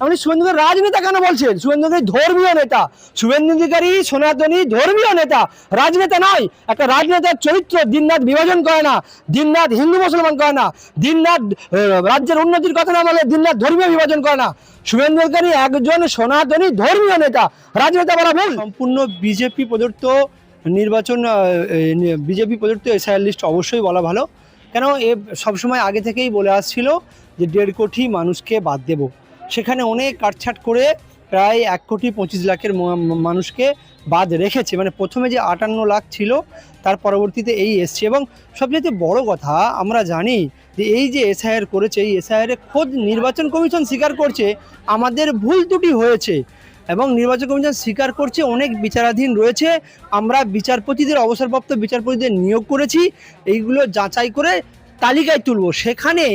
আপনি শুভেন্দুকে রাজনেতা কেন বলছেন? শুভেন্দু অধিকারী ধর্মীয় নেতা, শুভেন্দু অধিকারী সনাতনী ধর্মীয় নেতা, রাজনেতা নয়। একটা রাজনেতার চরিত্র দিনরাত বিভাজন করে না, দিনরাত হিন্দু মুসলমান করে না, দিনরাত রাজ্যের উন্নতির কথা না বলে দিনরাত ধর্মীয় বিভাজন করে না। শুভেন্দু অধিকারী একজন সনাতনী ধর্মীয় নেতা, রাজনেতা বলা ভুল। সম্পূর্ণ বিজেপি প্রদত্ত নির্বাচন, বিজেপি প্রদত্ত এসআইআর লিস্ট অবশ্যই বলা ভালো। কেন এ সবসময় আগে থেকেই বলে আসছিল যে 1.5 কোটি মানুষকে বাদ দেব, সেখানে অনেক কাটছাট করে প্রায় 1,25,00,000 মানুষকে বাদ রেখেছে। মানে প্রথমে যে 58 লাখ ছিল তার পরবর্তীতে এই এসছে। এবং সবচেয়ে বড় কথা আমরা জানি যে এই যে এসআইআর করেছে, এই এসআইআরে খোদ নির্বাচন কমিশন স্বীকার করছে আমাদের ভুল ত্রুটি হয়েছে, এবং নির্বাচন কমিশন স্বীকার করছে অনেক বিচারাধীন রয়েছে, আমরা বিচারপতিদের অবসরপ্রাপ্ত বিচারপতিদের নিয়োগ করেছি, এইগুলো যাচাই করে তালিকায় তুলব। সেখানে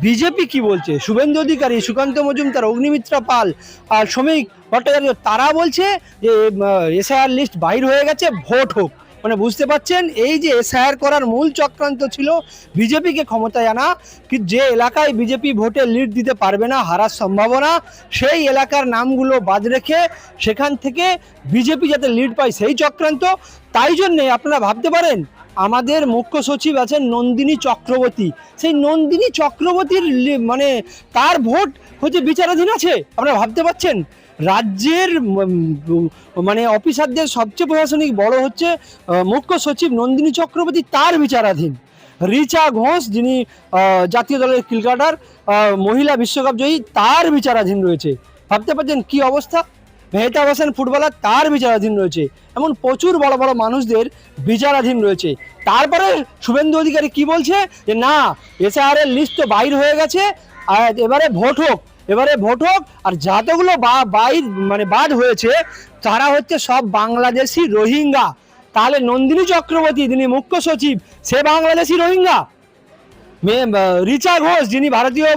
বিজেপি কি বলছে? শুভেন্দু অধিকারী, সুকান্ত মজুমদার, অগ্নিমিত্রা পাল আর শ্রমিক ভট্টাচার্য তারা বলছে যে এসআইআর লিস্ট বাইর হয়ে গেছে, ভোট হোক। মানে বুঝতে পারছেন এই যে এসআইআর করার মূল চক্রান্ত ছিল বিজেপিকে ক্ষমতায় আনা, কি যে এলাকায় বিজেপি ভোটে লিড দিতে পারবে না, হারার সম্ভাবনা, সেই এলাকার নামগুলো বাদ রেখে সেখান থেকে বিজেপি যাতে লিড পায় সেই চক্রান্ত। তাই জন্যে আপনারা ভাবতে পারেন আমাদের মুখ্য সচিব আছেন নন্দিনী চক্রবর্তী, সেই নন্দিনী চক্রবর্তীর মানে তার ভোট হচ্ছে বিচারাধীন আছে। আপনারা ভাবতে পারছেন রাজ্যের মানে অফিসারদের সবচেয়ে প্রশাসনিক বড় হচ্ছে মুখ্য সচিব নন্দিনী চক্রবর্তী, তার বিচারাধীন। রিচা ঘোষ যিনি জাতীয় দলের ক্রিকেটার, মহিলা বিশ্বকাপ জয়ী, তার বিচারাধীন রয়েছে। ভাবতে পারছেন কি অবস্থা? মেহতাব হোসেন ফুটবলার, তার বিচারাধীন রয়েছে। এমন প্রচুর বড় বড় মানুষদের বিচারাধীন রয়েছে। তারপরে শুভেন্দু অধিকারী কি বলছে যে না, এসআইআর এর লিস্ট তো বাইর হয়ে গেছে, আর এবারে ভোট হোক, এবারে ভোট হোক। আর যতগুলো বাইর মানে বাদ হয়েছে তারা হচ্ছে সব বাংলাদেশি রোহিঙ্গা। তাহলে নন্দিনী চক্রবর্তী যিনি মুখ্য সচিব, সে বাংলাদেশি রোহিঙ্গা? রিচা ঘোষ যিনি ভারতীয়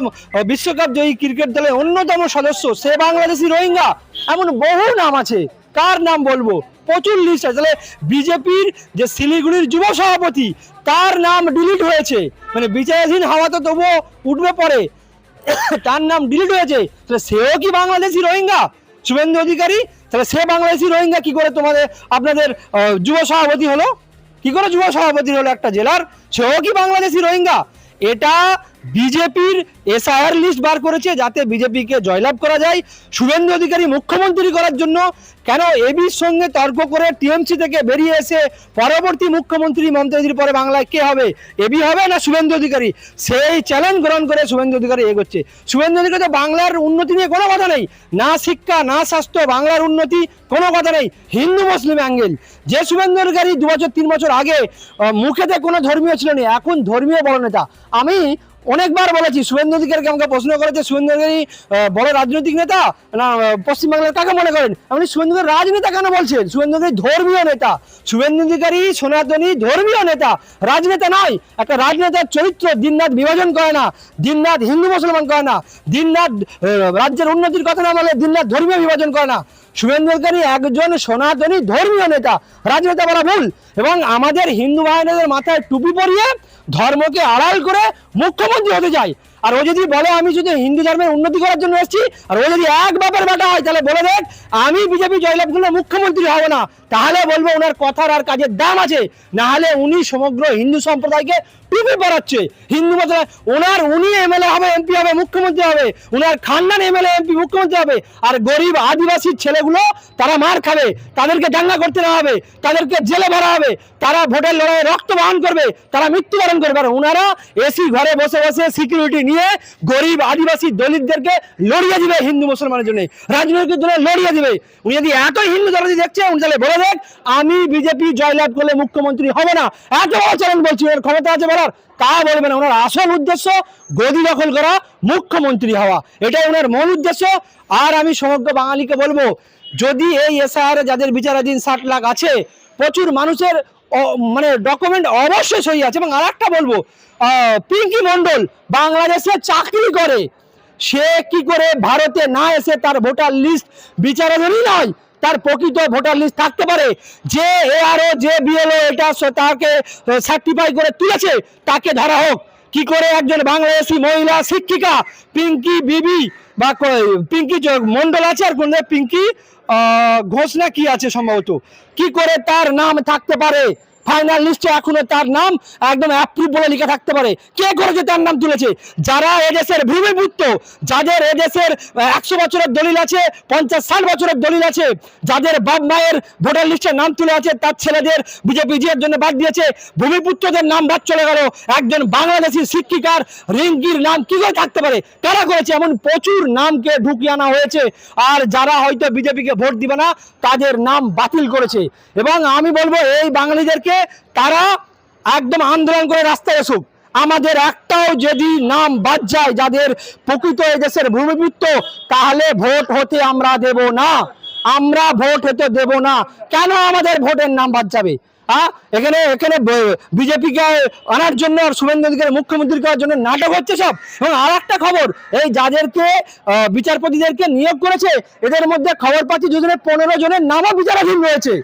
বিশ্বকাপ জয়ী ক্রিকেট দলের অন্যতম সদস্য, সে বাংলাদেশি রোহিঙ্গা? এমন বহু নাম আছে, কার নাম বলবো, প্রচুর লিস্ট আছে। তাহলে বিজেপির যে শিলিগুড়ির যুব সভাপতি, তার নাম ডিলিট হয়েছে, মানে বিচারাধীন হওয়া তো তবুও উঠবে পরে, তার নাম ডিলিট হয়েছে, তাহলে সেও কি বাংলাদেশি রোহিঙ্গা? শুভেন্দু অধিকারী, তাহলে সে বাংলাদেশি রোহিঙ্গা কি করে আপনাদের যুব সভাপতি হলো? কি করে যুব সভাপতি হলো একটা জেলার? সেও কি বাংলাদেশি রোহিঙ্গা? এটা বিজেপির এসআইআর লিস্ট বার করেছে যাতে বিজেপিকে জয়লাভ করা যায়, শুভেন্দু অধিকারী মুখ্যমন্ত্রী করার জন্য। কেন এবির সঙ্গে তর্ক করে টিএমসি থেকে বেরিয়ে এসে পরবর্তী মুখ্যমন্ত্রী মমতাদির পরে বাংলায় কে হবে, এবি হবে না শুভেন্দু অধিকারী? সেই চ্যালেঞ্জ গ্রহণ করে শুভেন্দু অধিকারী এগোচ্ছে। শুভেন্দু অধিকারী তো বাংলার উন্নতি নিয়ে কোনো কথা নেই, না শিক্ষা না স্বাস্থ্য, বাংলার উন্নতি কোনো কথা নেই, হিন্দু মুসলিম অ্যাঙ্গেল। যে শুভেন্দু অধিকারী 2 বছর 3 বছর আগে মুখেতে কোনো ধর্মীয় ছিল না, এখন ধর্মীয় বড় নেতা। আমি অনেকবার বলেছি, শুভেন্দু অধিকারীকে আমাকে প্রশ্ন করেছে শুভেন্দু অধিকারী বড় রাজনৈতিক নেতা না পশ্চিমবাংলার, কাকে মনে করেন? আপনি শুভেন্দু অধিকারী রাজনেতা কেন বলছেন? শুভেন্দু অধিকারী ধর্মীয় নেতা, শুভেন্দু অধিকারী সনাতনী ধর্মীয় নেতা, রাজনেতা নয়। একটা রাজনেতার চরিত্র দিনরাত বিভাজন করে না, দিনরাত হিন্দু মুসলমান করে না, দিনরাত রাজ্যের উন্নতির কথা না বলে দিনরাত ধর্মীয় বিভাজন করে না। শুভেন্দু অধিকারী একজন সনাতনী ধর্মীয় নেতা, রাজনেতা বলা ভুল। এবং আমাদের হিন্দু ভাইদের মাথায় টুপি পরিয়ে ধর্মকে আড়াল করে মুখ্যমন্ত্রী হতে যায়। আর ও যদি বলে আমি শুধু হিন্দু ধর্মের উন্নতি করার জন্য এসেছি, আর ও যদি এক বাপের বেটা হয়, তাহলে বলে দেখ আমি বিজেপি জয়লাভ করলে মুখ্যমন্ত্রী হব না, তাহলে বলবো ওনার কথার আর কাজের দাম আছে। না হলে উনি সমগ্র হিন্দু সম্প্রদায়কে টুপি পরাচ্ছে, হিন্দু মতো উনি এমএলএ হবে, এমপি হবে, মুখ্যমন্ত্রী হবে, উনার খানদান এমএলএ এমপি মুখ্যমন্ত্রী হবে। আর গরিব আদিবাসী ছেলেগুলো তারা মার খাবে, তাদেরকে দাঙ্গা করতে না হবে, তাদেরকে জেলে ভরা হবে, তারা ভোটের লড়াইয়ে রক্ত বহন করবে, তারা মৃত্যুবরণ করবে। আর ওনারা এসি ঘরে বসে বসে সিকিউরিটি নিয়ে গরিব আদিবাসী দলিতদেরকে লড়িয়ে দিবে হিন্দু মুসলমানের জন্য, রাজনৈতিক দলে লড়িয়ে দিবে। উনি যদি এতই হিন্দু দরদি দেখছে, উনি তাহলে বলে দেখ আমি বিজেপি জয়লাভ করলে মুখ্যমন্ত্রী হবে না। এত বড় চ্যালেঞ্জ বলছি, ওর ক্ষমতা আছে বলার, তা বলবে না। ওনার আসল উদ্দেশ্য গদি দখল করা, মুখ্যমন্ত্রী হওয়া, এটাই ওনার মূল উদ্দেশ্য। আর আমি সমগ্র বাঙালিকে বলবো, যদি এই এসআইআর যাদের বিচারাধীন 60 লাখ আছে, প্রচুর মানুষের মানে ডকুমেন্ট অবশ্যই সই আছে। এবং আর একটা বলবো, পিঙ্কি মন্ডল বাংলাদেশে চাকরি করে, সে কি করে ভারতে না এসে তার ভোটার লিস্ট বিচারাধীনই নয়, তার প্রকৃত ভোটার লিস্ট থাকতে পারে? যে এআরও যে বিএলও এটা তাকে সার্টিফাই করে তুলেছে, তাকে ধরা হোক। কি করে একজন বাংলাদেশি মহিলা শিক্ষিকা পিঙ্কি বিবি বা পিঙ্কি মন্ডল আছে, আর কোন পিঙ্কি ঘোষ না কি আছে সম্ভবত, কি করে তার নাম থাকতে পারে ফাইনাল লিস্টে? এখনো তার নাম একদম অ্যাপ্রুভ বলে লেখা থাকতে পারে? কে করেছে তার নাম তুলেছে? যারা এদেশের ভূমিপুত্র, যাদের এদেশের 100 বছরের দলিল আছে, 50-60 বছরের দলিল আছে, যাদের বাপ মায়ের ভোটার লিস্টে নাম তুলে আছে, তার ছেলেদের বিজেপি জিয়ার জন্য বাদ দিয়েছে, ভূমিপুত্রদের নাম বাদ চলে গেল। একজন বাংলাদেশি শিক্ষিকার রিঙ্কির নাম কি করে থাকতে পারে? কারা করেছে? এমন প্রচুর নামকে ঢুকিয়ে আনা হয়েছে, আর যারা হয়তো বিজেপিকে ভোট দিবে না তাদের নাম বাতিল করেছে। এবং আমি বলবো এই বাঙালিদেরকে, তারা একদম আন্দোলন করে রাস্তায় আসুক। আমাদের একটাও যদি নাম বাদ যায় যাদের প্রকৃত এদেশের ভূমিপুত্র, তাহলে ভোট হতে আমরা দেব না, আমরা ভোট হতে দেব না। কেন আমাদের ভোটের নাম বাদ যাবে? এখানে এখানে বিজেপিকে আনার জন্য আর শুভেন্দু অধিকারী মুখ্যমন্ত্রী করার জন্য নাটক হচ্ছে সব। এবং আর একটা খবর, এই যাদেরকে বিচারপতিদেরকে নিয়োগ করেছে, এদের মধ্যে খবর পাচ্ছি দুজনের 15 জনের নামও বিচারাধীন রয়েছে।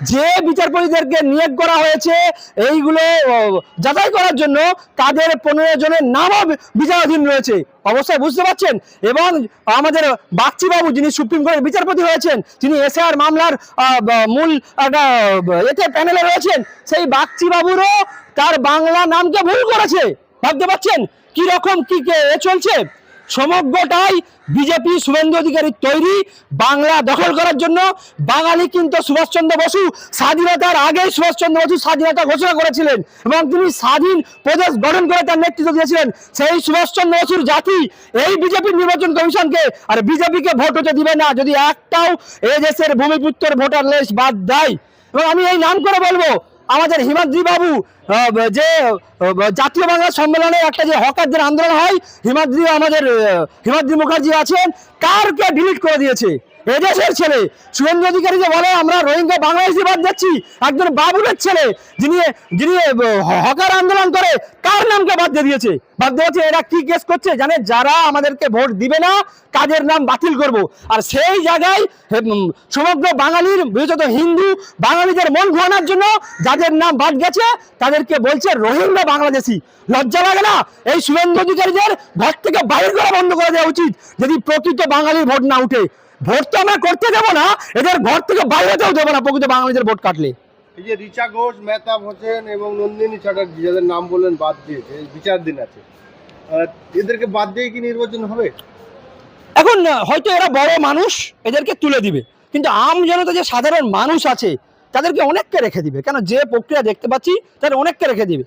যে বিচারপতিদেরকে নিয়োগ করা হয়েছে এইগুলো যাচাই করার জন্য, তাদের 15 জনের নামও বিচারাধীন রয়েছে। অবশ্যই বুঝতে পারছেন। এবং আমাদের বাগচি বাবু, যিনি সুপ্রিম কোর্টের বিচারপতি হয়েছেন, তিনি এসআর মামলার মূল এতে প্যানেলে রয়েছেন, সেই বাগচি বাবুরও তার বাংলা নামকে ভুল করেছে। ভাবতে পারছেন কি রকম কি চলছে? সমগ্রটাই বিজেপি শুভেন্দু অধিকারীর তৈরি বাংলা দখল করার জন্য। বাঙালি কিন্তু সুভাষচন্দ্র বসু স্বাধীনতার আগেই সুভাষচন্দ্র বসু স্বাধীনতা ঘোষণা করেছিলেন এবং তিনি স্বাধীন প্রদেশ গঠন করে তার নেতৃত্ব দিয়েছিলেন। সেই সুভাষচন্দ্র বসুর জাতি এই বিজেপির নির্বাচন কমিশনকে আর বিজেপিকে ভোট হতে দিবে না যদি একটাও এই দেশের ভূমিপুত্রের ভোটার লিস্ট বাদ দেয়। এবং আমি এই নাম করে বলবো, আমাদের হিমাদ্রি বাবু যে জাতীয় বাংলা সম্মেলনে একটা যে হকারদের আন্দোলন হয়, হিমাদ্রি মুখার্জি আছেন, কারকে ডিলিট করে দিয়েছে? এদেশের ছেলে শুভেন্দু অধিকারী যে বলে আমরা রোহিঙ্গা বাংলাদেশি বাদ যাচ্ছি, একজন বাবুলের ছেলে যিনি যিনি হকার আন্দোলন করে, কার নামকে বাদ দিয়ে দিয়েছে? বাদ দিয়েছে। এরা কি কেস করছে জানে? যারা আমাদেরকে ভোট দিবে না তাদের নাম বাতিল করব। আর সেই জায়গায় সমগ্র বাঙালির, বিশেষত হিন্দু বাঙালিদের মন ঘোরানোর জন্য যাদের নাম বাদ গেছে তাদেরকে বলছে রোহিঙ্গা বাংলাদেশি। লজ্জা লাগে না? এই শুভেন্দু অধিকারীদের ঘর থেকে বাইরে করা বন্ধ করে দেওয়া উচিত যদি প্রকৃত বাঙালির ভোট না উঠে। ভোট তো আমরা করতে দেবো না, এদের ঘর থেকে বাইরেতেও দেবো না প্রকৃত বাঙালিদের ভোট কাটলে। এই যে রিচা ঘোষ, মেহতাব হোসেন এবং নন্দিনী চ্যাটার্জি যাদের নাম বললেন বাদ দিয়েছে, বিচার দিন আছে, এদেরকে বাদ দিয়ে কি নির্বাচন হবে? এখন হয়তো এরা বড় মানুষ, এদেরকে তুলে দিবে, কিন্তু আম জনতা যে সাধারণ মানুষ আছে তাদেরকে অনেককে রেখে দিবে। কেন? যে প্রক্রিয়া দেখতে পাচ্ছি তাদের অনেককে রেখে দিবে।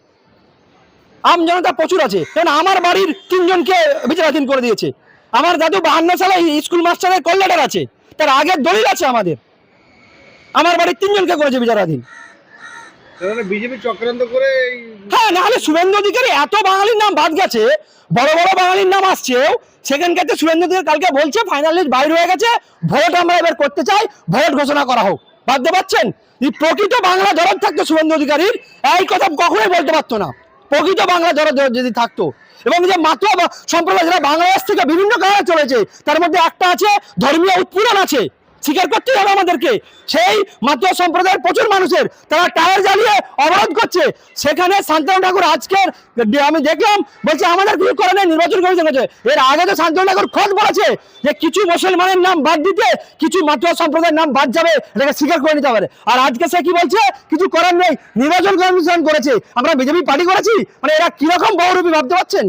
আম জনতা প্রচুর আছে। কারণ আমার বাড়ির 3 জনকে বিচারাধীন করে দিয়েছে। আমার দাদু 52 সালে স্কুল মাস্টারের কল লেটার আছে, তার আগের দলিল আছে আমাদের। আমার বাড়ির 3 জনকে করেছে বিচারাধীন। বিজেপি চক্রান্ত করে। হ্যাঁ, নাহলে শুভেন্দু অধিকারী এত বাঙালির নাম বাদ গেছে, বড় বড় বাঙালির নাম আসছেও, সেখানকার শুভেন্দু অধিকারী কালকে বলছে ফাইনাল লিস্ট বাইরে হয়ে গেছে, ভোট আমরা এবার করতে চাই, ভোট ঘোষণা করা হোক। ভাবতে পারছেন? এই প্রকৃত বাংলা দরদ থাকতো শুভেন্দু অধিকারীর, এই কথা কখনোই বলতে পারতো না। প্রকৃত বাংলা দরদ যদি থাকতো। এবং যে মাতুয়া সম্প্রদায় যারা বাংলাদেশ থেকে বিভিন্ন কারণে চলেছে, তার মধ্যে একটা আছে ধর্মীয় উৎপীড়ন আছে, স্বীকার করতেই হবে আমাদেরকে। সেই মাতুয়া সম্প্রদায়ের প্রচুর মানুষের তারা টায়ার জ্বালিয়ে অবরোধ করছে, সেখানে শান্তনু ঠাকুর আজকের আমি দেখলাম বলছে আমাদের কিছু করে নেই, নির্বাচন কমিশন করছে। এর আগে তো শান্তনু ঠাকুর খোঁজ বলেছে যে কিছু মুসলমানের নাম বাদ দিতে কিছু মাতুয়া সম্প্রদায়ের নাম বাদ যাবে, এটাকে স্বীকার করে নিতে পারে। আর আজকে সে কি বলছে? কিছু করার নেই, নির্বাচন কমিশন করেছে, আমরা বিজেপি পার্টি করেছি। মানে এরা কিরকম বহুরূপী, ভাবতে পারছেন?